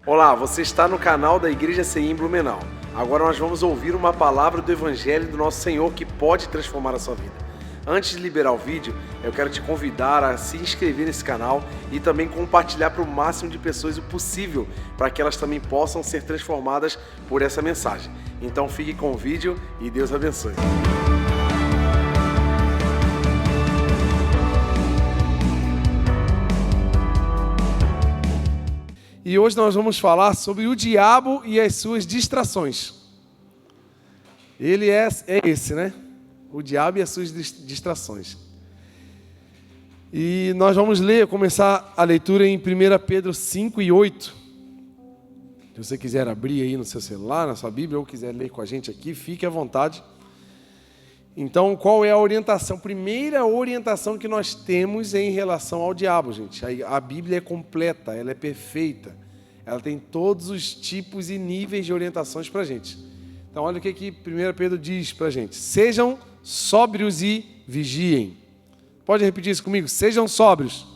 Olá, você está no canal da Igreja CI em Blumenau. Agora nós vamos ouvir uma palavra do Evangelho do nosso Senhor que pode transformar a sua vida. Antes de liberar o vídeo, eu quero te convidar a se inscrever nesse canal e também compartilhar para o máximo de pessoas o possível, para que elas também possam ser transformadas por essa mensagem. Então fique com o vídeo e Deus abençoe. E hoje nós vamos falar sobre o diabo e as suas distrações. Ele é esse, né? O diabo e as suas distrações. E nós vamos começar a leitura em 1 Pedro 5 e 8. Se você quiser abrir aí no seu celular, na sua Bíblia, ou quiser ler com a gente aqui, fique à vontade. Então, qual é a orientação? Primeira orientação que nós temos em relação ao diabo, gente. A Bíblia é completa, ela é perfeita. Ela tem todos os tipos e níveis de orientações para a gente. Então, olha o que 1 Pedro diz para a gente. Sejam sóbrios e vigiem. Pode repetir isso comigo? Sejam sóbrios.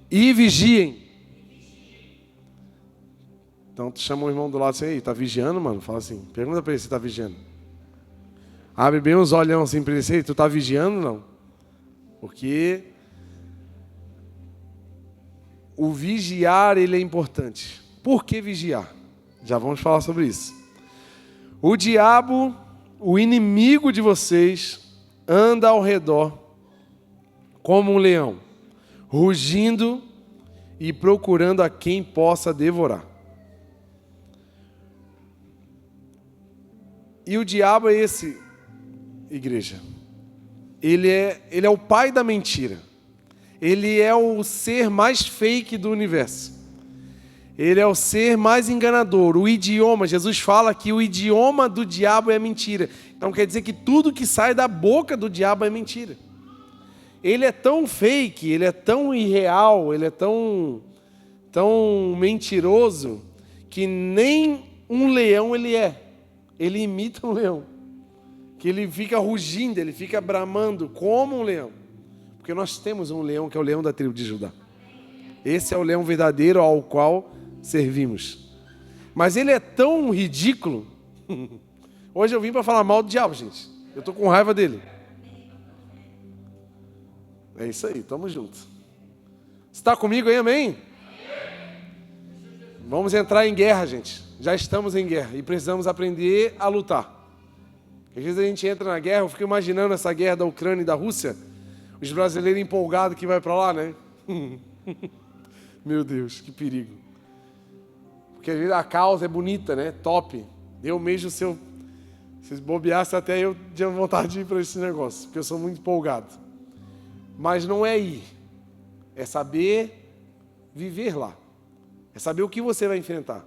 E vigiem. Então, tu chama o irmão do lado assim, aí, tá vigiando, mano? Fala assim, pergunta para ele se tá vigiando. Abre bem os olhão assim para ele assim, tu tá vigiando, não? Porque o vigiar, ele é importante. Por que vigiar? Já vamos falar sobre isso. O diabo, o inimigo de vocês, anda ao redor como um leão, rugindo e procurando a quem possa devorar. E o diabo é esse, igreja. Ele é o pai da mentira. Ele é o ser mais fake do universo. Ele é o ser mais enganador. O idioma, Jesus fala que o idioma do diabo é mentira. Então quer dizer que tudo que sai da boca do diabo é mentira. Ele é tão fake, ele é tão irreal, ele é tão mentiroso, que nem um leão ele é. Ele imita um leão. Que ele fica rugindo, ele fica bramando como um leão. Porque nós temos um leão que é o leão da tribo de Judá. Esse é o leão verdadeiro ao qual servimos. Mas ele é tão ridículo. Hoje eu vim para falar mal do diabo, gente. Eu estou com raiva dele. É isso aí, tamo junto. Você está comigo aí, amém? Vamos entrar em guerra, gente. Já estamos em guerra e precisamos aprender a lutar. Às vezes a gente entra na guerra, eu fico imaginando essa guerra da Ucrânia e da Rússia, os brasileiros empolgados que vai para lá, né? Meu Deus, que perigo. Porque às vezes a causa é bonita, né? Top. Eu mesmo, se bobeasse até eu tinha vontade de ir para esse negócio, porque eu sou muito empolgado. Mas não é ir. É saber viver lá. É saber o que você vai enfrentar.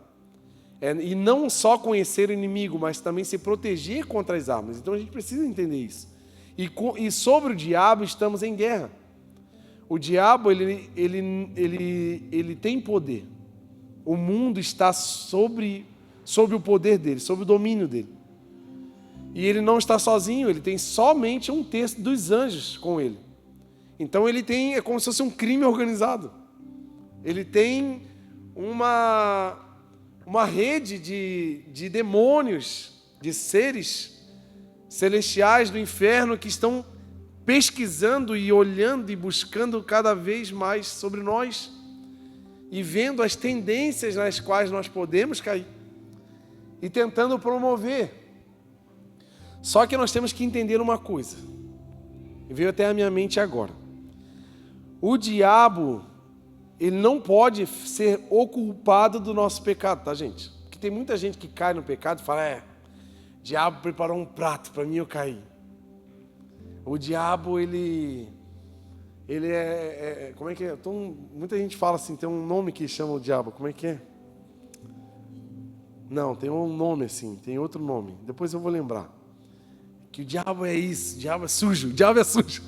E não só conhecer o inimigo, mas também se proteger contra as armas. Então a gente precisa entender isso. E sobre o diabo estamos em guerra. O diabo ele tem poder. O mundo está sobre o poder dele, sobre o domínio dele. E ele não está sozinho, ele tem somente 1/3 dos anjos com ele. Então é como se fosse um crime organizado. Ele tem uma rede de demônios, de seres celestiais do inferno que estão pesquisando e olhando e buscando cada vez mais sobre nós e vendo as tendências nas quais nós podemos cair e tentando promover. Só que nós temos que entender uma coisa, veio até a minha mente agora. O diabo, ele não pode ser o culpado do nosso pecado, tá, gente? Porque tem muita gente que cai no pecado e fala, o diabo preparou um prato para mim eu cair. O diabo, ele como é que é? Muita gente fala assim, tem um nome que chama o diabo, como é que é? Não, tem um nome assim, tem outro nome, depois eu vou lembrar. Que o diabo é isso, o diabo é sujo, o diabo é sujo.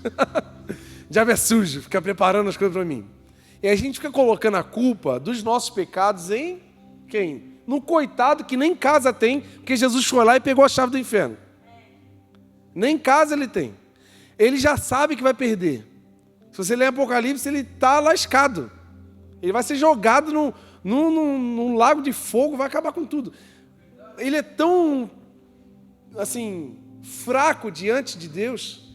O diabo é sujo, fica preparando as coisas para mim. E a gente fica colocando a culpa dos nossos pecados em quem? No coitado que nem casa tem, porque Jesus foi lá e pegou a chave do inferno. Nem casa ele tem. Ele já sabe que vai perder. Se você ler Apocalipse, ele está lascado. Ele vai ser jogado num lago de fogo, vai acabar com tudo. Ele é tão, assim, fraco diante de Deus,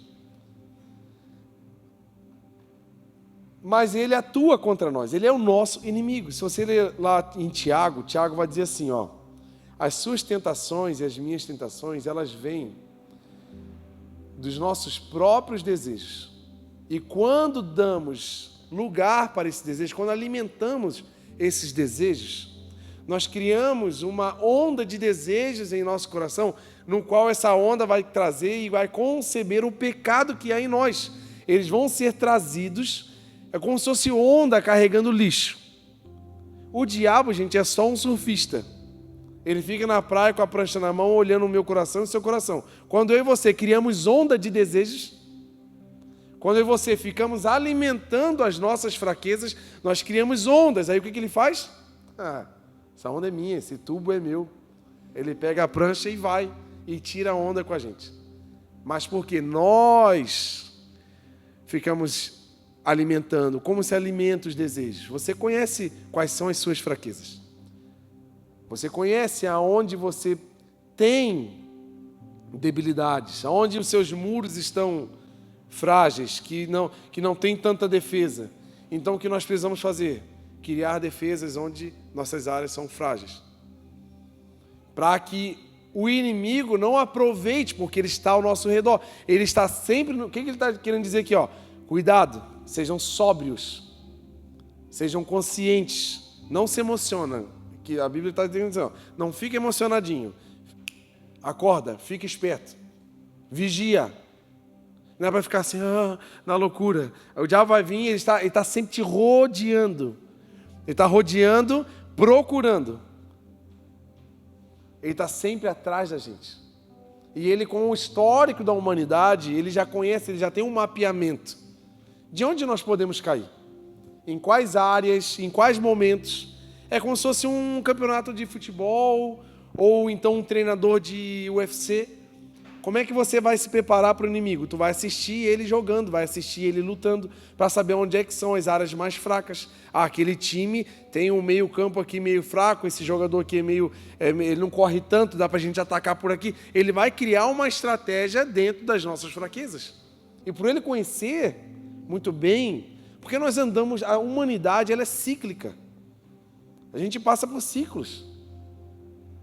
mas ele atua contra nós, ele é o nosso inimigo. Se você ler lá em Tiago, Tiago vai dizer assim, ó, as suas tentações e as minhas tentações, elas vêm dos nossos próprios desejos. E quando damos lugar para esses desejos, quando alimentamos esses desejos, nós criamos uma onda de desejos em nosso coração, no qual essa onda vai trazer e vai conceber o pecado que há em nós. Eles vão ser trazidos, é como se fosse onda carregando lixo. O diabo, gente, é só um surfista. Ele fica na praia com a prancha na mão, olhando o meu coração e o seu coração. Quando eu e você criamos onda de desejos, quando eu e você ficamos alimentando as nossas fraquezas, nós criamos ondas. Aí o que ele faz? Essa onda é minha, esse tubo é meu. Ele pega a prancha e vai, e tira a onda com a gente. Mas porque nós ficamos alimentando, como se alimenta os desejos. Você conhece quais são as suas fraquezas. Você conhece aonde você tem debilidades, aonde os seus muros estão frágeis, que não tem tanta defesa. Então o que nós precisamos fazer? Criar defesas onde nossas áreas são frágeis. Para que o inimigo não aproveite, porque ele está ao nosso redor. Ele está sempre... O que ele está querendo dizer aqui? Ó? Cuidado, sejam sóbrios, sejam conscientes, não se emocionem. Que a Bíblia está dizendo assim, ó, não fique emocionadinho. Acorda, fica esperto. Vigia. Não é para ficar assim, na loucura. O diabo vai vir, ele está sempre te rodeando. Ele está rodeando, procurando. Ele está sempre atrás da gente. E ele, com o histórico da humanidade, ele já conhece, ele já tem um mapeamento. De onde nós podemos cair? Em quais áreas, em quais momentos? É como se fosse um campeonato de futebol ou então um treinador de UFC. Como é que você vai se preparar para o inimigo? Tu vai assistir ele jogando, vai assistir ele lutando para saber onde é que são as áreas mais fracas. Aquele time tem um meio campo aqui meio fraco, esse jogador aqui ele não corre tanto, dá para a gente atacar por aqui. Ele vai criar uma estratégia dentro das nossas fraquezas. E por ele conhecer muito bem, porque nós andamos, a humanidade ela é cíclica. A gente passa por ciclos.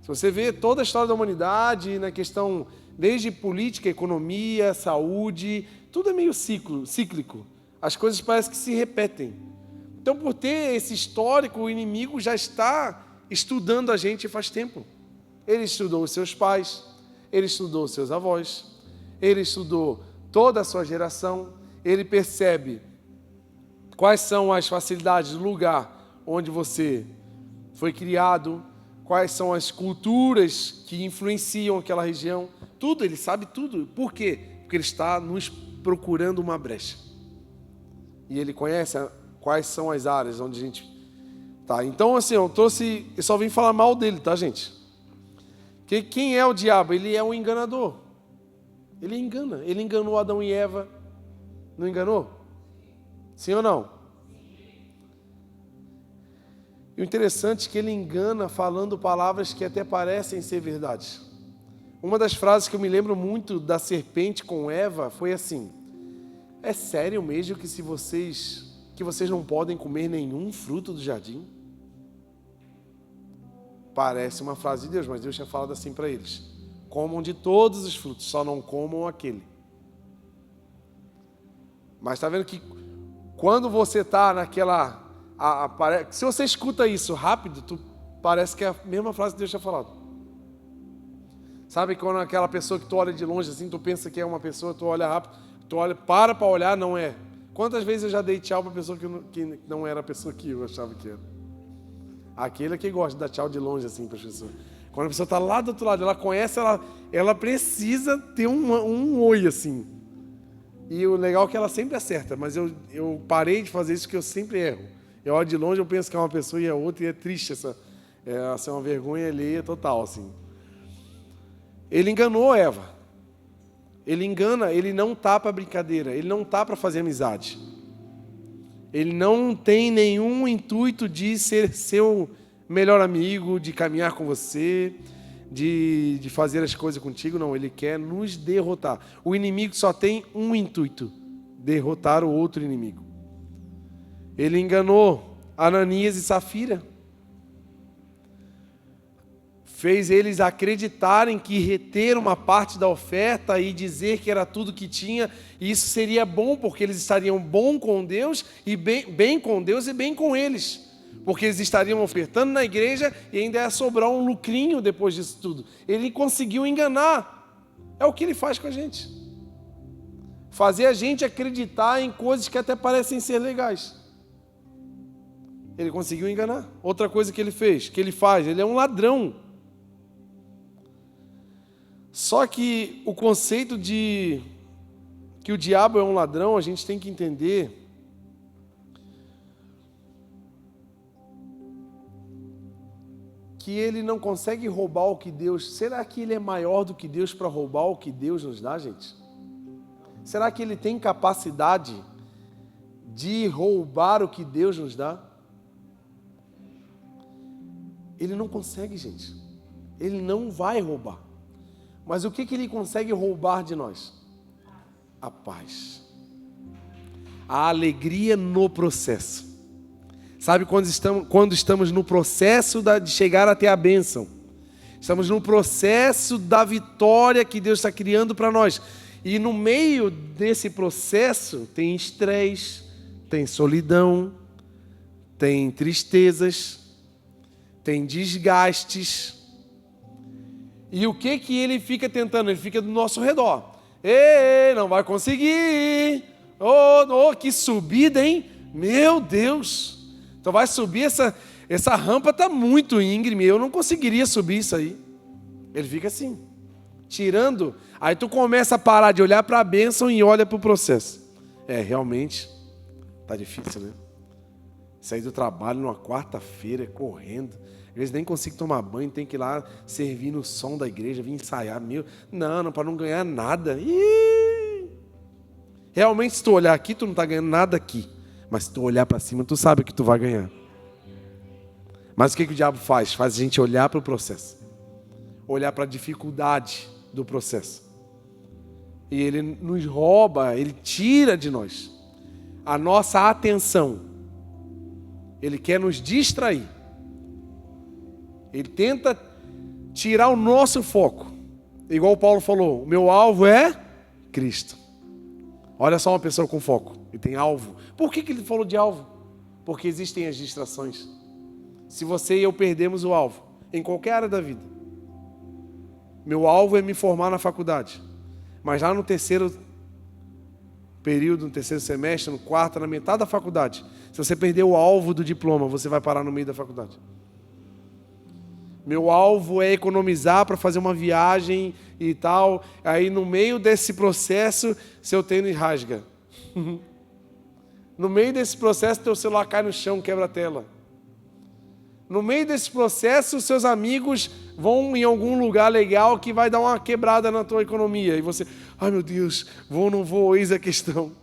Se você vê toda a história da humanidade, na questão desde política, economia, saúde, tudo é meio cíclico. As coisas parecem que se repetem. Então, por ter esse histórico, o inimigo já está estudando a gente faz tempo. Ele estudou os seus pais, ele estudou os seus avós, ele estudou toda a sua geração, ele percebe quais são as facilidades do lugar onde você foi criado, quais são as culturas que influenciam aquela região, tudo, ele sabe tudo. Por quê? Porque ele está nos procurando uma brecha. E ele conhece quais são as áreas onde a gente está. Então, assim, eu só vim falar mal dele, tá, gente? Que quem é o diabo? Ele é um enganador. Ele engana. Ele enganou Adão e Eva. Não enganou? Sim ou não? E o interessante é que ele engana falando palavras que até parecem ser verdade. Uma das frases que eu me lembro muito da serpente com Eva foi assim: é sério mesmo que vocês não podem comer nenhum fruto do jardim? Parece uma frase de Deus, mas Deus tinha falado assim para eles: comam de todos os frutos, só não comam aquele. Mas está vendo que quando você está naquela... se você escuta isso rápido, parece que é a mesma frase que Deus tinha falado. Sabe quando aquela pessoa que tu olha de longe assim, tu pensa que é uma pessoa, tu olha rápido, tu olha, para olhar, não é. Quantas vezes eu já dei tchau para pessoa que não era a pessoa que eu achava que era? Aquele que gosta de dar tchau de longe assim para as pessoas. Quando a pessoa está lá do outro lado, ela conhece, ela precisa ter um oi assim. E o legal é que ela sempre acerta, mas eu parei de fazer isso porque eu sempre erro. Eu olho de longe, eu penso que é uma pessoa e é outra, e é triste essa é uma vergonha alheia total, assim. Ele enganou Eva. Ele engana, ele não está para brincadeira, ele não está para fazer amizade. Ele não tem nenhum intuito de ser seu melhor amigo, de caminhar com você, de fazer as coisas contigo. Não, ele quer nos derrotar. O inimigo só tem um intuito: derrotar o outro inimigo. Ele enganou Ananias e Safira. Fez eles acreditarem que reter uma parte da oferta e dizer que era tudo que tinha, e isso seria bom, porque eles estariam bem com Deus e bem com Deus e bem com eles. Porque eles estariam ofertando na igreja e ainda ia sobrar um lucrinho depois disso tudo. Ele conseguiu enganar. É o que ele faz com a gente. Fazer a gente acreditar em coisas que até parecem ser legais. Ele conseguiu enganar. Outra coisa que ele fez, que ele faz, ele é um ladrão. Só que o conceito de que o diabo é um ladrão, a gente tem que entender que ele não consegue roubar o que Deus... Será que ele é maior do que Deus para roubar o que Deus nos dá, gente? Será que ele tem capacidade de roubar o que Deus nos dá? Ele não consegue, gente. Ele não vai roubar. Mas o que ele consegue roubar de nós? A paz. A alegria no processo. Sabe quando estamos no processo de chegar até a bênção? Estamos no processo da vitória que Deus está criando para nós. E no meio desse processo tem estresse, tem solidão, tem tristezas, tem desgastes. E o que ele fica tentando? Ele fica do nosso redor. Ei, não vai conseguir. Oh, que subida, hein? Meu Deus. Então vai subir essa rampa, está muito íngreme. Eu não conseguiria subir isso aí. Ele fica assim, tirando. Aí tu começa a parar de olhar para a bênção e olha para o processo. Realmente, tá difícil, né? Sair do trabalho numa quarta-feira, correndo. Às vezes nem consigo tomar banho, tem que ir lá servir no som da igreja, vir ensaiar. Não, para não ganhar nada. Realmente, se tu olhar aqui, tu não está ganhando nada aqui. Mas se tu olhar para cima, tu sabe que tu vai ganhar. Mas o que o diabo faz? Faz a gente olhar para o processo. Olhar para a dificuldade do processo. E ele nos rouba, ele tira de nós a nossa atenção. Ele quer nos distrair. Ele tenta tirar o nosso foco. Igual o Paulo falou, o meu alvo é Cristo. Olha só uma pessoa com foco. Ele tem alvo. Por que ele falou de alvo? Porque existem as distrações. Se você e eu perdemos o alvo, em qualquer área da vida. Meu alvo é me formar na faculdade. Mas lá no terceiro período, no terceiro semestre, no quarto, na metade da faculdade, se você perder o alvo do diploma, você vai parar no meio da faculdade. Meu alvo é economizar para fazer uma viagem e tal. Aí no meio desse processo, seu tênis rasga. No meio desse processo, teu celular cai no chão, quebra a tela. No meio desse processo, seus amigos vão em algum lugar legal que vai dar uma quebrada na tua economia. E você, ai meu Deus, vou ou não vou, eis a questão.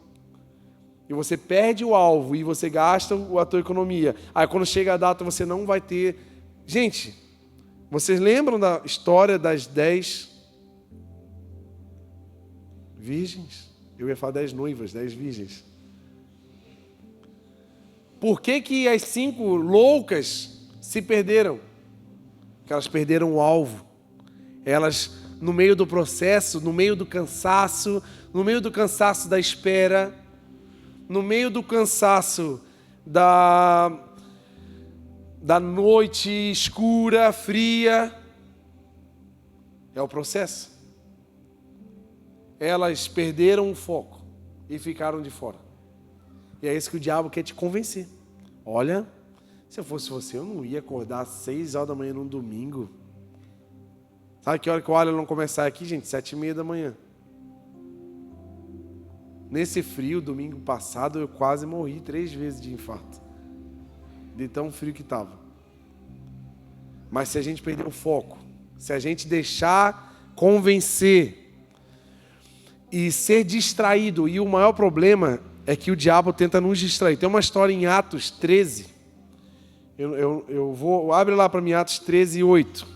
E você perde o alvo e você gasta a tua economia. Aí quando chega a data, você não vai ter... Gente... Vocês lembram da história das 10 virgens? Eu ia falar 10 noivas, 10 virgens. Por que as 5 loucas se perderam? Porque elas perderam o alvo. Elas, no meio do processo, no meio do cansaço da espera, no meio do cansaço da noite escura, fria, é o processo. Elas perderam o foco e ficaram de fora. E é isso que o diabo quer te convencer. Olha, se eu fosse você, eu não ia acordar às 6 horas da manhã num domingo. Sabe que hora que o Alan começar aqui, gente? 7h30 da manhã. Nesse frio, domingo passado, eu quase morri 3 vezes de infarto. De tão frio que estava. Mas se a gente perder o foco, se a gente deixar convencer e ser distraído, e o maior problema é que o diabo tenta nos distrair. Tem uma história em Atos 13, Abre lá para mim Atos 13:8.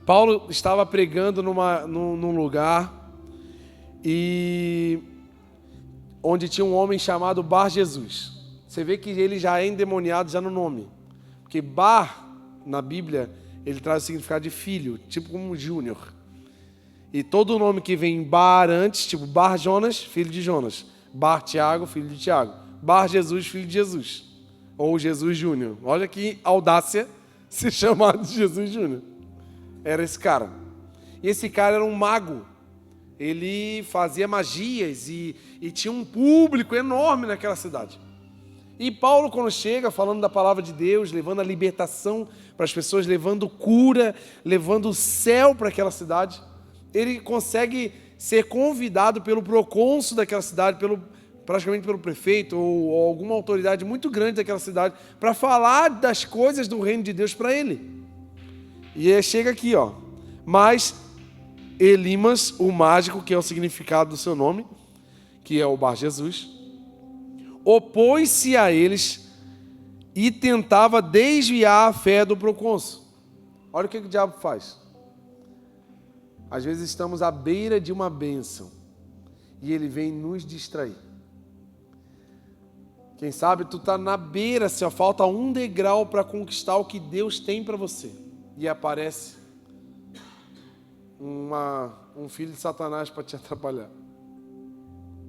Paulo estava pregando num lugar onde tinha um homem chamado Bar Jesus. Você vê que ele já é endemoniado já no nome. Porque Bar, na Bíblia, ele traz o significado de filho, tipo como um júnior. E todo nome que vem Bar antes, tipo Bar Jonas, filho de Jonas. Bar Tiago, filho de Tiago. Bar Jesus, filho de Jesus. Ou Jesus Júnior. Olha que audácia se chamar de Jesus Júnior. Era esse cara. E esse cara era um mago. Ele fazia magias e tinha um público enorme naquela cidade. E Paulo, quando chega falando da palavra de Deus, levando a libertação para as pessoas, levando cura, levando o céu para aquela cidade, ele consegue ser convidado pelo procônsul daquela cidade, praticamente pelo prefeito ou alguma autoridade muito grande daquela cidade, para falar das coisas do reino de Deus para ele. E aí chega aqui, ó. Mas Elimas, o mágico, que é o significado do seu nome, que é o Bar Jesus, opôs-se a eles e tentava desviar a fé do procônsul. Olha o que o diabo faz. Às vezes estamos à beira de uma bênção e ele vem nos distrair. Quem sabe tu está na beira, só falta um degrau para conquistar o que Deus tem para você. E aparece um filho de Satanás para te atrapalhar.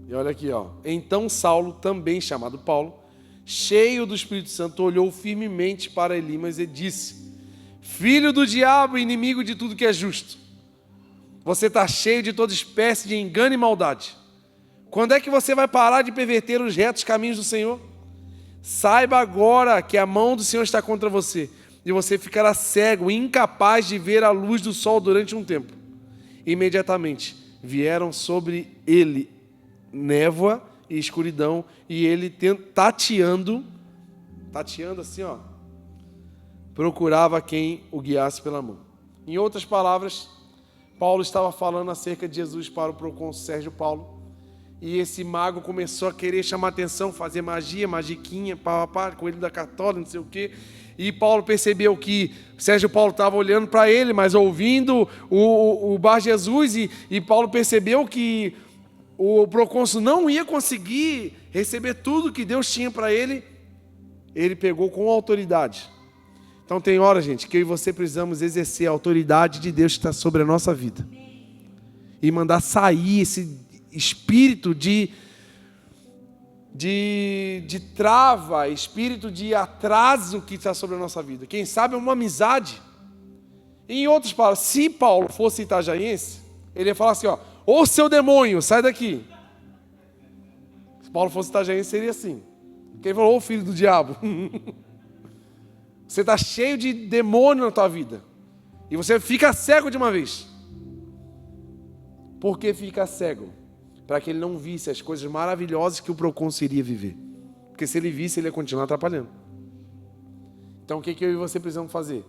E olha aqui, ó. Então Saulo, também chamado Paulo, cheio do Espírito Santo, olhou firmemente para Elimas e disse: Filho do diabo, inimigo de tudo que é justo, você está cheio de toda espécie de engano e maldade. Quando é que você vai parar de perverter os retos caminhos do Senhor? Saiba agora que a mão do Senhor está contra você, e você ficará cego, incapaz de ver a luz do sol durante um tempo. Imediatamente vieram sobre ele névoa e escuridão, e ele tateando assim, ó, procurava quem o guiasse pela mão. Em outras palavras, Paulo estava falando acerca de Jesus para o procônsul Sérgio Paulo, e esse mago começou a querer chamar atenção, fazer magia, magiquinha, coelho da cartola, não sei o quê. E Paulo percebeu que Sérgio Paulo estava olhando para ele, mas ouvindo o Bar Jesus, e Paulo percebeu que o procônsul não ia conseguir receber tudo que Deus tinha para ele. Ele pegou com autoridade. Então tem hora, gente, que eu e você precisamos exercer a autoridade de Deus que está sobre a nossa vida. E mandar sair esse espírito de trava, espírito de atraso que está sobre a nossa vida. Quem sabe é uma amizade. Em outras palavras, se Paulo fosse itajaense, ele ia falar assim, ó: ô seu demônio, sai daqui. Se Paulo fosse itajaense, seria assim. Porque ele falou: ô filho do diabo. Você está cheio de demônio na tua vida. E você fica cego de uma vez. Por que fica cego? Para que ele não visse as coisas maravilhosas que o procônsul iria viver. Porque se ele visse, ele ia continuar atrapalhando. Então o que eu e você precisamos fazer?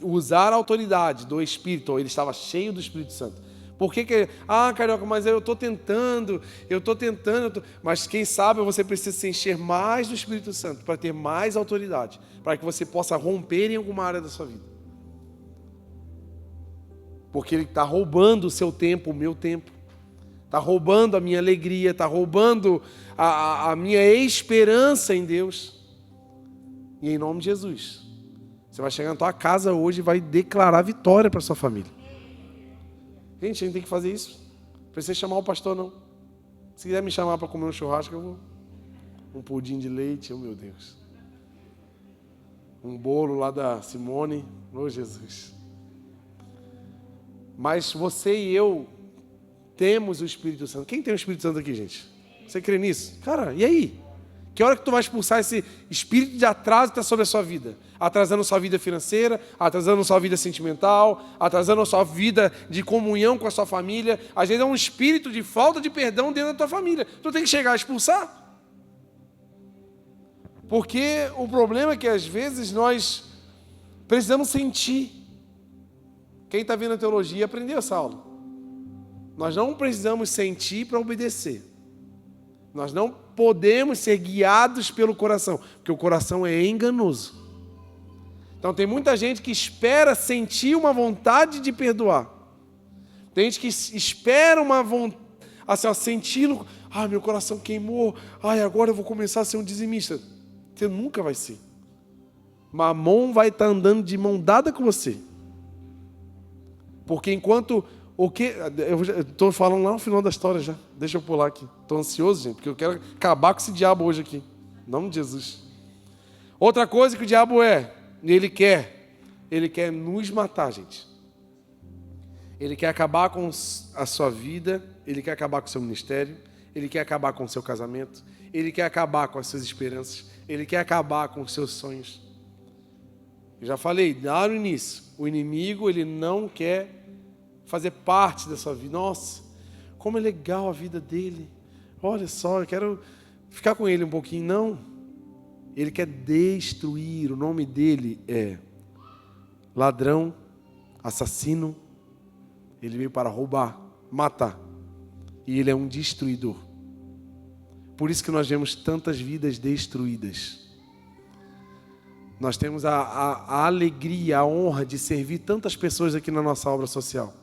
Usar a autoridade do Espírito. Ele estava cheio do Espírito Santo. Por que Carioca, mas eu estou tentando. Mas quem sabe você precisa se encher mais do Espírito Santo para ter mais autoridade, para que você possa romper em alguma área da sua vida. Porque ele está roubando o seu tempo, o meu tempo. Está roubando a minha alegria, está roubando a minha esperança em Deus. E em nome de Jesus, você vai chegar na tua casa hoje e vai declarar vitória para sua família. Gente, a gente tem que fazer isso. Não precisa chamar o pastor, não. Se quiser me chamar para comer um churrasco, eu vou. Um pudim de leite, oh meu Deus. Um bolo lá da Simone, oh Jesus. Mas você e eu temos o Espírito Santo. Quem tem o Espírito Santo aqui, gente? Você crê nisso? Cara, e aí? Que hora que tu vai expulsar esse espírito de atraso que está sobre a sua vida? Atrasando a sua vida financeira, atrasando a sua vida sentimental, atrasando a sua vida de comunhão com a sua família. Às vezes é um espírito de falta de perdão dentro da tua família. Tu tem que chegar a expulsar. Porque o problema é que às vezes nós precisamos sentir. Quem está vendo a teologia aprendeu essa aula. Nós não precisamos sentir para obedecer. Nós não podemos ser guiados pelo coração, porque o coração é enganoso. Então tem muita gente que espera sentir uma vontade de perdoar. Tem gente que espera uma vontade, assim, sentindo, meu coração queimou, agora eu vou começar a ser um dizimista. Você nunca vai ser. Mamon vai estar andando de mão dada com você. Porque enquanto... Eu estou falando lá no final da história já. Deixa eu pular aqui. Estou ansioso, gente, porque eu quero acabar com esse diabo hoje aqui. Em nome de Jesus. Outra coisa que o diabo ele quer nos matar, gente. Ele quer acabar com a sua vida, ele quer acabar com o seu ministério, ele quer acabar com o seu casamento, ele quer acabar com as suas esperanças, ele quer acabar com os seus sonhos. Eu já falei lá no início, o inimigo, ele não quer fazer parte da sua vida. Nossa, como é legal a vida dele. Olha só, eu quero ficar com ele um pouquinho. Não. Ele quer destruir. O nome dele é ladrão, assassino. Ele veio para roubar, matar. E ele é um destruidor. Por isso que nós vemos tantas vidas destruídas. Nós temos a alegria, a honra de servir tantas pessoas aqui na nossa obra social.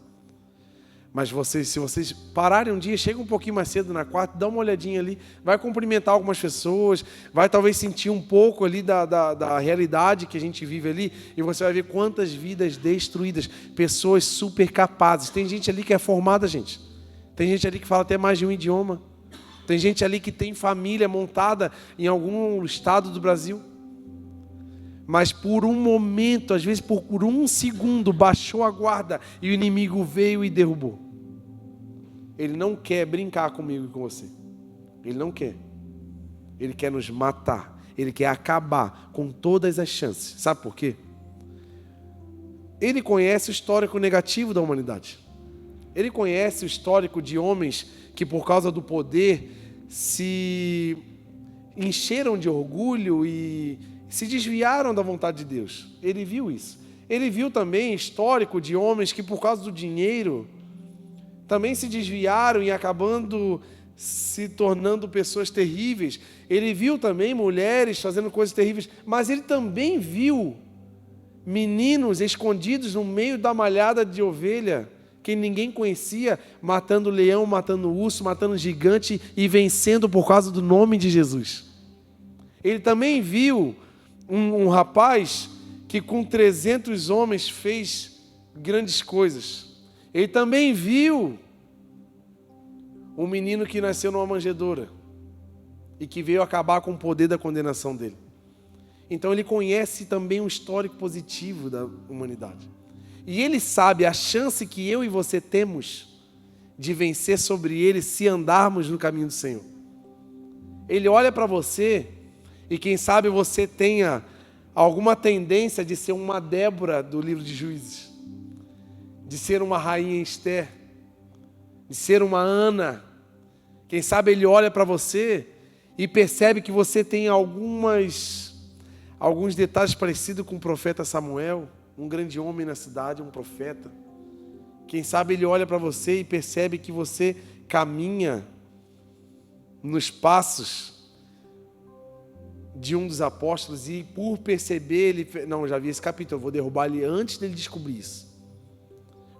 Mas se vocês pararem um dia, chega um pouquinho mais cedo na quarta, dá uma olhadinha ali, vai cumprimentar algumas pessoas, vai talvez sentir um pouco ali da realidade que a gente vive ali, e você vai ver quantas vidas destruídas, pessoas super capazes. Tem gente ali que é formada, gente. Tem gente ali que fala até mais de um idioma. Tem gente ali que tem família montada em algum estado do Brasil. Mas por um momento, às vezes por um segundo, baixou a guarda e o inimigo veio e derrubou. Ele não quer brincar comigo e com você. Ele não quer. Ele quer nos matar. Ele quer acabar com todas as chances. Sabe por quê? Ele conhece o histórico negativo da humanidade. Ele conhece o histórico de homens que, por causa do poder, se encheram de orgulho e se desviaram da vontade de Deus. Ele viu isso. Ele viu também histórico de homens que, por causa do dinheiro, também se desviaram e acabando se tornando pessoas terríveis. Ele viu também mulheres fazendo coisas terríveis, mas ele também viu meninos escondidos no meio da malhada de ovelha, que ninguém conhecia, matando leão, matando urso, matando gigante e vencendo por causa do nome de Jesus. Ele também viu um rapaz que com 300 homens fez grandes coisas. Ele também viu um menino que nasceu numa manjedoura e que veio acabar com o poder da condenação dele. Então ele conhece também um histórico positivo da humanidade. E ele sabe a chance que eu e você temos de vencer sobre ele se andarmos no caminho do Senhor. Ele olha para você e quem sabe você tenha alguma tendência de ser uma Débora do livro de Juízes, de ser uma rainha Esther, de ser uma Ana. Quem sabe ele olha para você e percebe que você tem alguns detalhes parecidos com o profeta Samuel, um grande homem na cidade, um profeta. Quem sabe ele olha para você e percebe que você caminha nos passos de um dos apóstolos e por perceber, ele... Não, já vi esse capítulo, eu vou derrubar ele antes dele descobrir isso.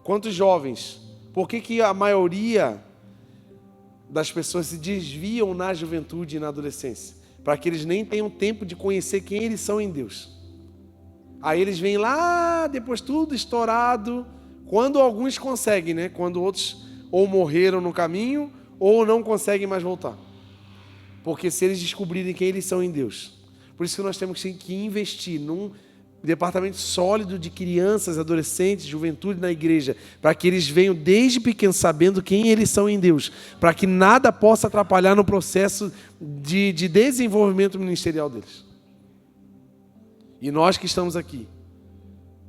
Quantos jovens? Por que a maioria das pessoas se desviam na juventude e na adolescência? Para que eles nem tenham tempo de conhecer quem eles são em Deus. Aí eles vêm lá, depois tudo estourado, quando alguns conseguem, né? Quando outros ou morreram no caminho, ou não conseguem mais voltar. Porque se eles descobrirem quem eles são em Deus. Por isso que nós temos que investir num departamento sólido de crianças, adolescentes, juventude na igreja, para que eles venham desde pequenos sabendo quem eles são em Deus, para que nada possa atrapalhar no processo de desenvolvimento ministerial deles. E nós que estamos aqui,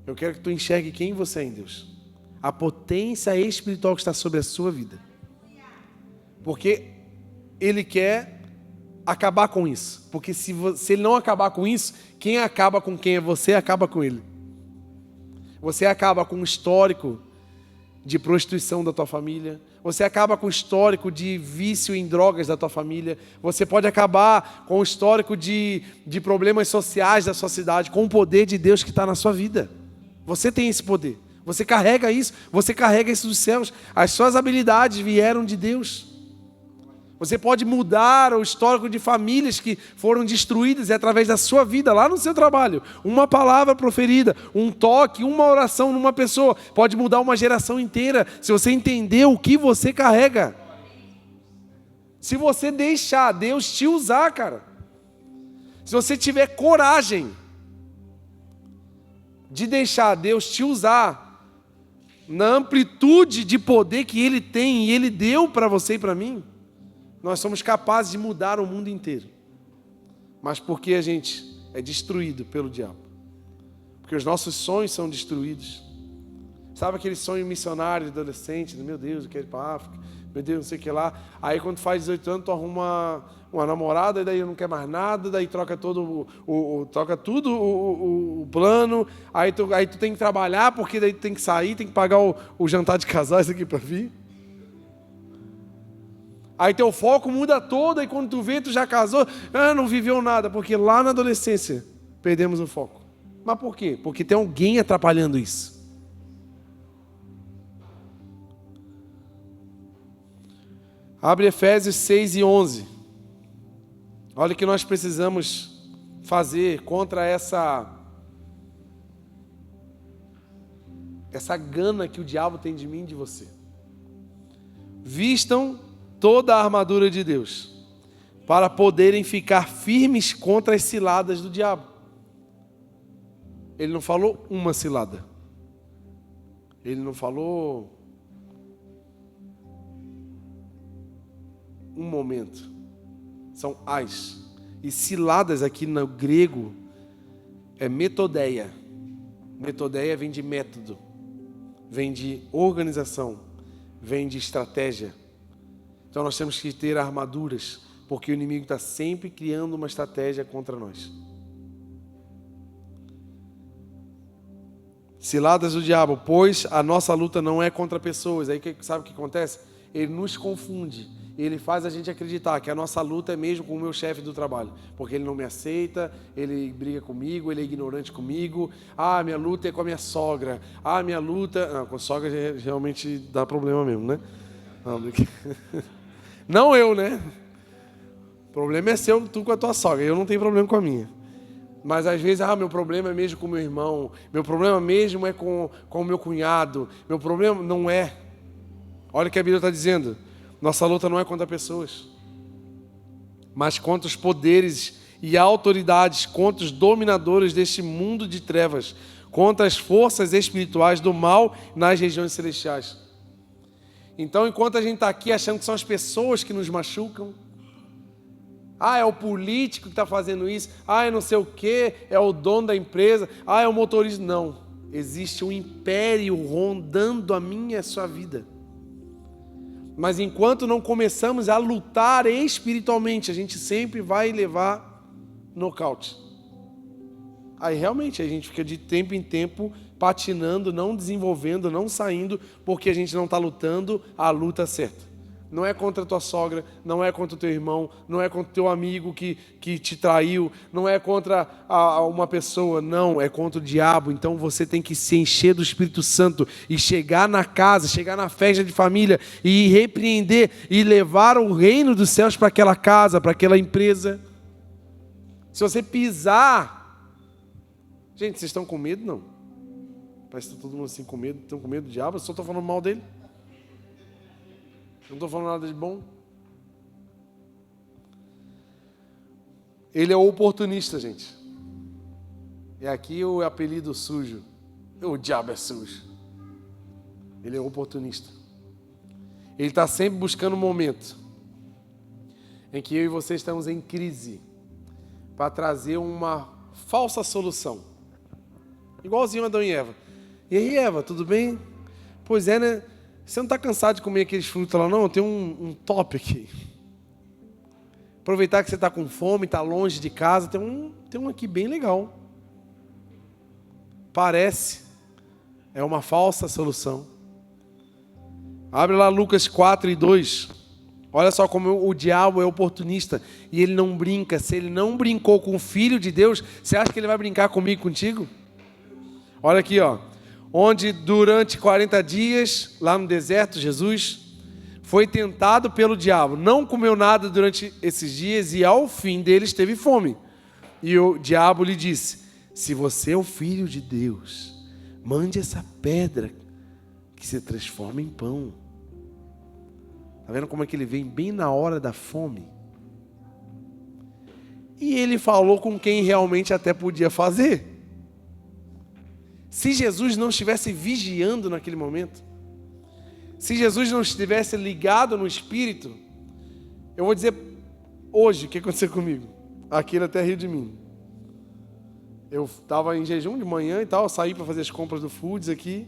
eu quero que tu enxergue quem você é em Deus, a potência espiritual que está sobre a sua vida, porque Ele quer acabar com isso, porque se Ele não acabar com isso, quem acaba com quem é você, acaba com Ele. Você acaba com o histórico de prostituição da tua família. Você acaba com o histórico de vício em drogas da tua família. Você pode acabar com o histórico de problemas sociais da sua cidade, com o poder de Deus que está na sua vida. Você tem esse poder. Você carrega isso dos céus. As suas habilidades vieram de Deus. Você pode mudar o histórico de famílias que foram destruídas através da sua vida, lá no seu trabalho. Uma palavra proferida, um toque, uma oração numa pessoa pode mudar uma geração inteira, se você entender o que você carrega. Se você deixar Deus te usar, cara. Se você tiver coragem de deixar Deus te usar na amplitude de poder que Ele tem e Ele deu para você e para mim, nós somos capazes de mudar o mundo inteiro. Mas porque a gente é destruído pelo diabo? Porque os nossos sonhos são destruídos. Sabe aquele sonho missionário de adolescente? Meu Deus, eu quero ir para a África. Meu Deus, não sei o que lá. Aí quando faz 18 anos, tu arruma uma namorada, e daí não quer mais nada, daí troca todo o plano. Aí tu tem que trabalhar, porque daí tu tem que sair, tem que pagar o jantar de casais aqui para vir. Aí teu foco muda todo, e quando tu vê, tu já casou, não viveu nada, porque lá na adolescência perdemos o foco. Mas por quê? Porque tem alguém atrapalhando isso. Abre Efésios 6 e 11. Olha o que nós precisamos fazer contra essa gana que o diabo tem de mim e de você. Vistam toda a armadura de Deus, para poderem ficar firmes contra as ciladas do diabo. Ele não falou uma cilada. Ele não falou um momento. São as. E ciladas aqui no grego é metodeia. Metodeia vem de método, vem de organização, vem de estratégia. Então nós temos que ter armaduras, porque o inimigo está sempre criando uma estratégia contra nós. Ciladas do diabo, pois a nossa luta não é contra pessoas. Aí sabe o que acontece? Ele nos confunde. Ele faz a gente acreditar que a nossa luta é mesmo com o meu chefe do trabalho, porque ele não me aceita, ele briga comigo, ele é ignorante comigo. Minha luta é com a minha sogra. Minha luta... Não, com a sogra realmente dá problema mesmo, né? Não eu, né? O problema é seu, tu com a tua sogra. Eu não tenho problema com a minha. Mas às vezes, meu problema é mesmo com o meu irmão. Meu problema mesmo é com o meu cunhado. Meu problema não é. Olha o que a Bíblia está dizendo. Nossa luta não é contra pessoas, mas contra os poderes e autoridades, contra os dominadores deste mundo de trevas, contra as forças espirituais do mal nas regiões celestiais. Então, enquanto a gente está aqui achando que são as pessoas que nos machucam, é o político que está fazendo isso, é não sei o que, é o dono da empresa, é o motorista. Não, existe um império rondando a minha e a sua vida. Mas enquanto não começamos a lutar espiritualmente, a gente sempre vai levar nocaute. Aí realmente a gente fica de tempo em tempo patinando, não desenvolvendo, não saindo, porque a gente não está lutando a luta certa. Não é contra a tua sogra, não é contra o teu irmão, não é contra o teu amigo que te traiu, não é contra uma pessoa, não, é contra o diabo. Então você tem que se encher do Espírito Santo e chegar na casa, chegar na festa de família e repreender e levar o reino dos céus para aquela casa, para aquela empresa. Se você pisar... Gente, vocês estão com medo? Não. Parece que está todo mundo assim com medo. Estão com medo do diabo? Eu só estou falando mal dele. Não estou falando nada de bom. Ele é oportunista, gente. É aqui o apelido sujo. O diabo é sujo. Ele é oportunista. Ele está sempre buscando um momento em que eu e você estamos em crise para trazer uma falsa solução. Igualzinho Adão e Eva. E aí, Eva, tudo bem? Pois é, né? Você não está cansado de comer aqueles frutos lá, não? Eu tenho um top aqui. Aproveitar que você está com fome, está longe de casa, tem um aqui bem legal. Parece. É uma falsa solução. Abre lá Lucas 4:2. Olha só como o diabo é oportunista e ele não brinca. Se ele não brincou com o Filho de Deus, você acha que ele vai brincar comigo, contigo? Olha aqui, ó. Onde durante 40 dias, lá no deserto, Jesus foi tentado pelo diabo. Não comeu nada durante esses dias e ao fim deles teve fome. E o diabo lhe disse: se você é o Filho de Deus, mande essa pedra que se transforma em pão. Está vendo como é que ele vem bem na hora da fome? E ele falou com quem realmente até podia fazer. Se Jesus não estivesse vigiando naquele momento, se Jesus não estivesse ligado no Espírito, eu vou dizer hoje o que aconteceu comigo. Aquele até riu de mim. Eu estava em jejum de manhã e tal, saí para fazer as compras do Foods aqui.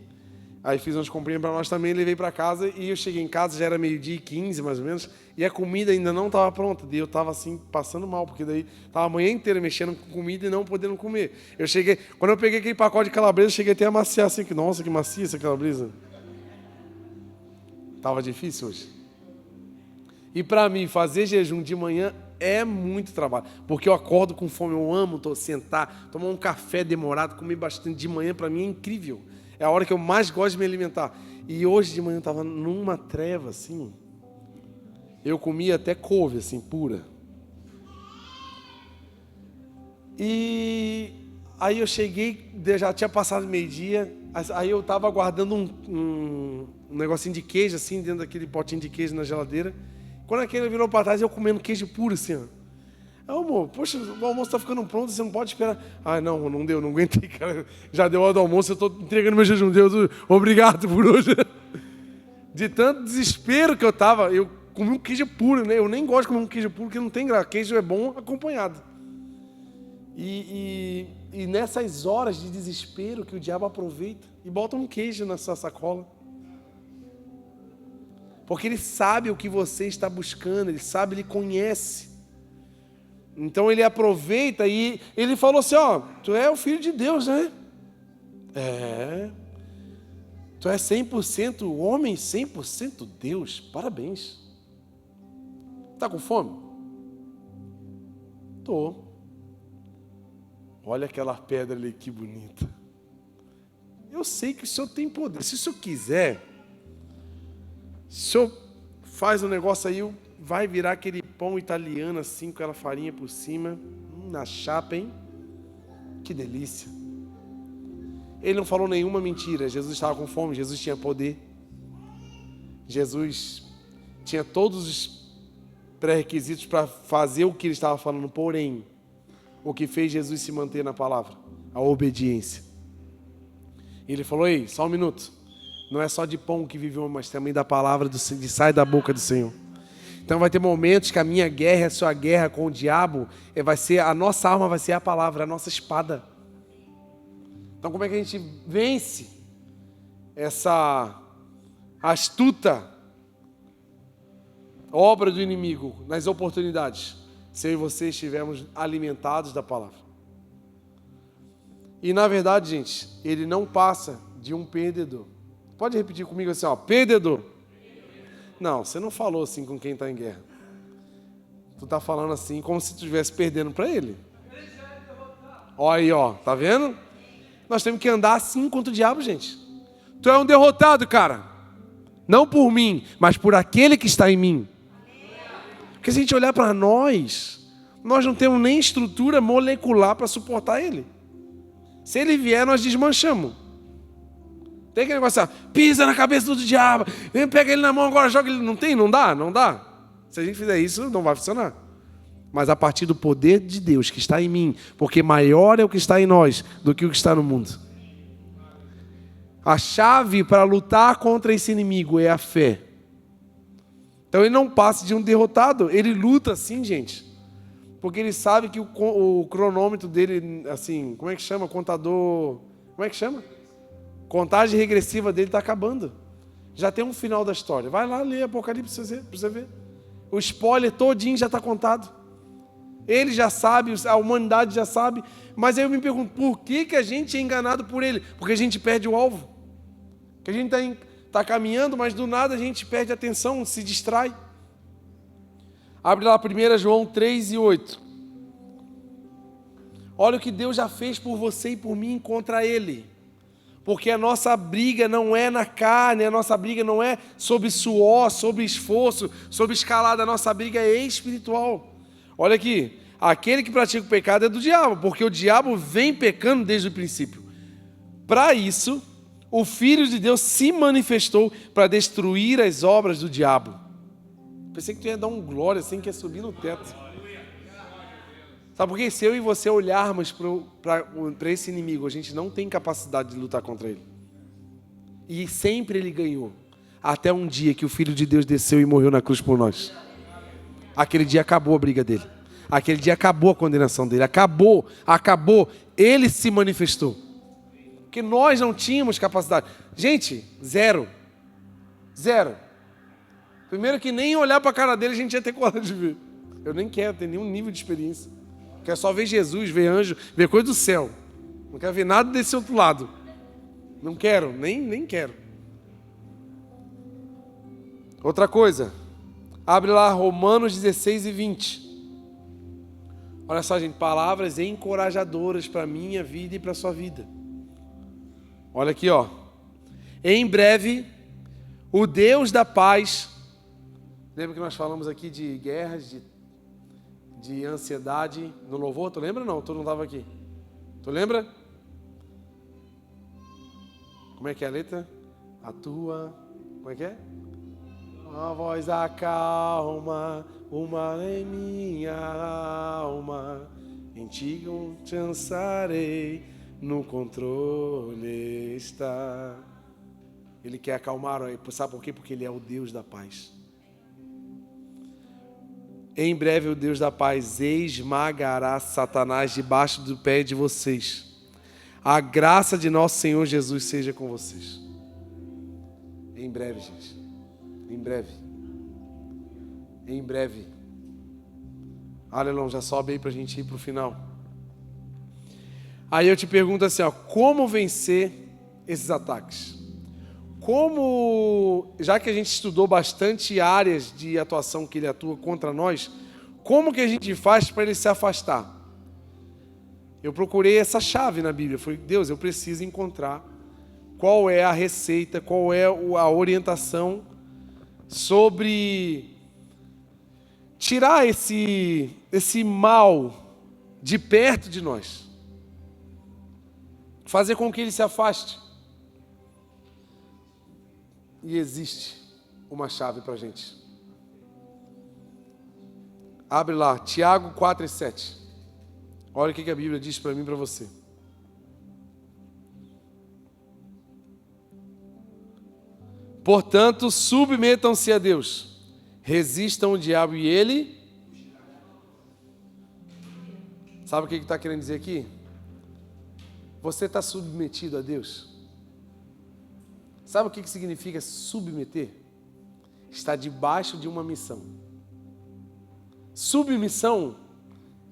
Aí fiz umas comprinhas para nós também, levei para casa e eu cheguei em casa, já era 12:15 mais ou menos, e a comida ainda não estava pronta. E eu estava assim, passando mal, porque daí estava a manhã inteira mexendo com comida e não podendo comer. Eu cheguei, quando eu peguei aquele pacote de calabresa, eu cheguei até a maciar assim, que nossa, que macia essa calabresa. Estava difícil hoje. E para mim, fazer jejum de manhã é muito trabalho, porque eu acordo com fome, eu amo sentar, tomar um café demorado, comer bastante de manhã, para mim é incrível. É a hora que eu mais gosto de me alimentar. E hoje de manhã eu estava numa treva, assim. Eu comia até couve, assim, pura. E aí eu cheguei, já tinha passado meio-dia, aí eu estava guardando um negocinho de queijo, assim, dentro daquele potinho de queijo na geladeira. Quando aquele virou para trás, eu comendo queijo puro, assim, ó. Amor, poxa, o almoço está ficando pronto, você não pode esperar. Ah, não deu, não aguentei, cara. Já deu hora do almoço, eu estou entregando meu jejum. Deus, obrigado por hoje. De tanto desespero que eu estava, eu comi um queijo puro, né? Eu nem gosto de comer um queijo puro, porque não tem graça. Queijo é bom acompanhado. E nessas horas de desespero que o diabo aproveita e bota um queijo na sua sacola. Porque ele sabe o que você está buscando, ele sabe, ele conhece. Então ele aproveita e ele falou assim, ó, tu é o Filho de Deus, né? É. Tu é 100% homem, 100% Deus. Parabéns. Tá com fome? Tô. Olha aquela pedra ali, que bonita. Eu sei que o Senhor tem poder. Se o Senhor quiser, se o Senhor faz um negócio aí, vai virar aquele pão italiano assim, com aquela farinha por cima, na chapa, hein? Que delícia. Ele não falou nenhuma mentira. Jesus estava com fome, Jesus tinha poder. Jesus tinha todos os pré-requisitos para fazer o que ele estava falando, porém, o que fez Jesus se manter na palavra? A obediência. Ele falou, ei, só um minuto. Não é só de pão que vive o homem, mas também da palavra que sai da boca do Senhor. Então vai ter momentos que a minha guerra, a sua guerra com o diabo, a nossa arma vai ser a palavra, a nossa espada. Então como é que a gente vence essa astuta obra do inimigo nas oportunidades? Se eu e você estivermos alimentados da palavra. E na verdade, gente, ele não passa de um perdedor. Pode repetir comigo assim, ó, perdedor. Não, você não falou assim com quem está em guerra. Tu está falando assim como se tu estivesse perdendo para ele. Olha aí, ó, tá vendo? Nós temos que andar assim contra o diabo, gente. Tu é um derrotado, cara. Não por mim, mas por aquele que está em mim. Porque se a gente olhar para nós não temos nem estrutura molecular para suportar ele. Se ele vier, nós desmanchamos. Tem aquele negócio assim, pisa na cabeça do diabo, pega ele na mão agora, joga ele. Não tem? Não dá? Não dá. Se a gente fizer isso, não vai funcionar. Mas a partir do poder de Deus que está em mim, porque maior é o que está em nós do que o que está no mundo. A chave para lutar contra esse inimigo é a fé. Então ele não passa de um derrotado, ele luta assim, gente. Porque ele sabe que o cronômetro dele, assim, como é que chama? Contador, como é que chama? Contagem regressiva dele está acabando. Já tem um final da história. Vai lá ler Apocalipse para você ver. O spoiler todinho já está contado. Ele já sabe, a humanidade já sabe. Mas aí eu me pergunto, por que a gente é enganado por ele? Porque a gente perde o alvo. Porque a gente está está caminhando, mas do nada a gente perde a atenção, se distrai. Abre lá 1 João 3:8. Olha o que Deus já fez por você e por mim contra Ele. Porque a nossa briga não é na carne, a nossa briga não é sobre suor, sobre esforço, sobre escalada, a nossa briga é espiritual. Olha aqui, aquele que pratica o pecado é do diabo, porque o diabo vem pecando desde o princípio. Para isso, o Filho de Deus se manifestou para destruir as obras do diabo. Pensei que tu ia dar um glória assim, que ia subir no teto. Sabe por quê? Se eu e você olharmos para esse inimigo, a gente não tem capacidade de lutar contra ele. E sempre ele ganhou. Até um dia que o Filho de Deus desceu e morreu na cruz por nós. Aquele dia acabou a briga dele. Aquele dia acabou a condenação dele. Acabou. Ele se manifestou. Porque nós não tínhamos capacidade. Gente, zero. Primeiro que nem olhar para a cara dele a gente ia ter coragem de ver. Eu nem quero ter nenhum nível de experiência. Quero só ver Jesus, ver anjo, ver coisa do céu. Não quero ver nada desse outro lado. Não quero, nem quero. Outra coisa. Abre lá Romanos 16:20. Olha só, gente, palavras encorajadoras para a minha vida e para a sua vida. Olha aqui, ó. Em breve, o Deus da paz. Lembra que nós falamos aqui de guerras, de ansiedade no louvor? Tu lembra ou não? Tu não estava aqui. Tu lembra? Como é que é a letra? A tua... Como é que é? A voz acalma o mal em minha alma. Em ti descansarei, no controle está. Ele quer acalmar. Sabe por quê? Porque Ele é o Deus da paz. Em breve o Deus da paz esmagará Satanás debaixo do pé de vocês. A graça de nosso Senhor Jesus seja com vocês. Em breve, gente. Em breve. Em breve. Aleluia, já sobe aí para a gente ir para o final. Aí eu te pergunto assim, ó, como vencer esses ataques? Como, já que a gente estudou bastante áreas de atuação que ele atua contra nós, como que a gente faz para ele se afastar? Eu procurei essa chave na Bíblia. Falei, Deus, eu preciso encontrar qual é a receita, qual é a orientação sobre tirar esse mal de perto de nós. Fazer com que ele se afaste. E existe uma chave para a gente. Abre lá, Tiago 4:7. Olha o que a Bíblia diz para mim e para você. Portanto, submetam-se a Deus. Resistam o diabo e ele... Sabe o que está querendo dizer aqui? Você está submetido a Deus? Sabe o que significa submeter? Estar debaixo de uma missão. Submissão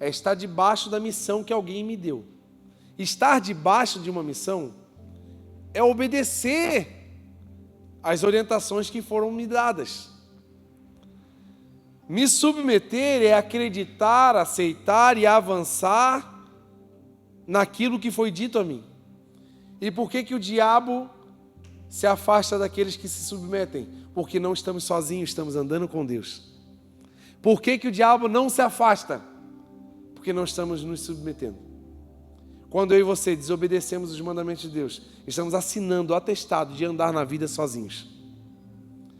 é estar debaixo da missão que alguém me deu. Estar debaixo de uma missão é obedecer às orientações que foram me dadas. Me submeter é acreditar, aceitar e avançar naquilo que foi dito a mim. E por que o diabo se afasta daqueles que se submetem? Porque não estamos sozinhos, estamos andando com Deus. Por que o diabo não se afasta? Porque não estamos nos submetendo. Quando eu e você desobedecemos os mandamentos de Deus, estamos assinando o atestado de andar na vida sozinhos.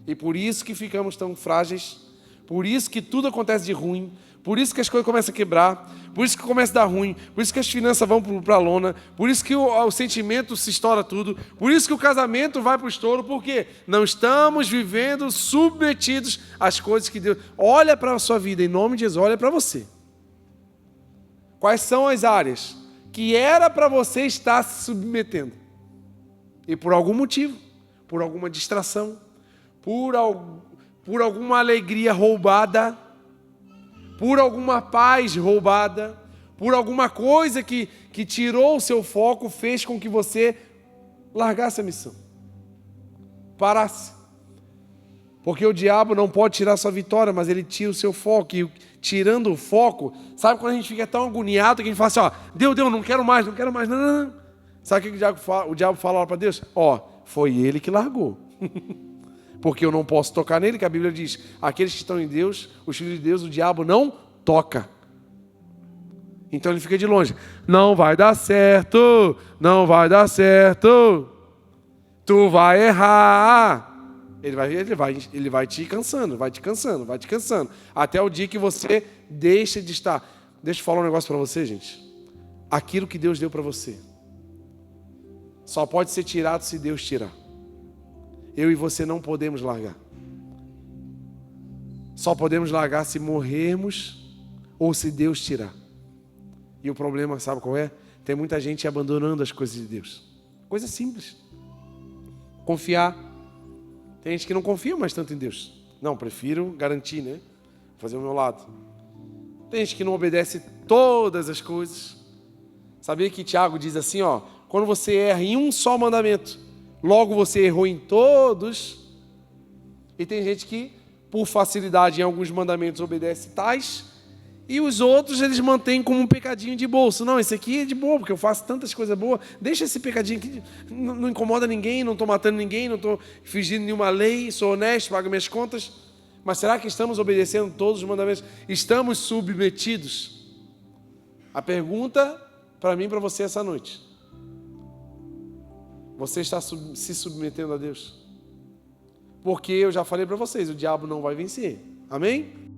E por isso que ficamos tão frágeis, por isso que tudo acontece de ruim, por isso que as coisas começam a quebrar, por isso que começa a dar ruim, por isso que as finanças vão para a lona, por isso que o sentimento se estoura tudo, por isso que o casamento vai para o estouro, porque não estamos vivendo submetidos às coisas que Deus... Olha para a sua vida, em nome de Jesus, olha para você. Quais são as áreas que era para você estar se submetendo? E por algum motivo, por alguma distração, por alguma alegria roubada, por alguma paz roubada, por alguma coisa que tirou o seu foco, fez com que você largasse a missão. parasse. Porque o diabo não pode tirar sua vitória, mas ele tira o seu foco. E tirando o foco, sabe quando a gente fica tão agoniado que a gente fala assim, ó, Deus, não quero mais, não. Sabe o que o diabo fala lá para Deus? Ó, foi ele que largou. Porque eu não posso tocar nele, que a Bíblia diz, aqueles que estão em Deus, os filhos de Deus, o diabo não toca. Então ele fica de longe. Não vai dar certo, tu vai errar. Ele vai te cansando, até o dia que você deixa de estar. Deixa eu falar um negócio para você, gente. Aquilo que Deus deu para você só pode ser tirado se Deus tirar. Eu e você não podemos largar. Só podemos largar se morrermos ou se Deus tirar. E o problema, sabe qual é? Tem muita gente abandonando as coisas de Deus. Coisa simples. Confiar. Tem gente que não confia mais tanto em Deus. Não, prefiro garantir, né? Fazer o meu lado. Tem gente que não obedece todas as coisas. Sabia que Tiago diz assim, ó, quando você erra em um só mandamento, logo você errou em todos. E tem gente que, por facilidade em alguns mandamentos, obedece tais, e os outros eles mantêm como um pecadinho de bolso. Não, esse aqui é de boa, porque eu faço tantas coisas boas. Deixa esse pecadinho aqui, não incomoda ninguém, não estou matando ninguém, não estou fingindo nenhuma lei, sou honesto, pago minhas contas. Mas será que estamos obedecendo todos os mandamentos? Estamos submetidos? A pergunta para mim e para você essa noite. Você está se submetendo a Deus? Porque eu já falei para vocês, o diabo não vai vencer. Amém?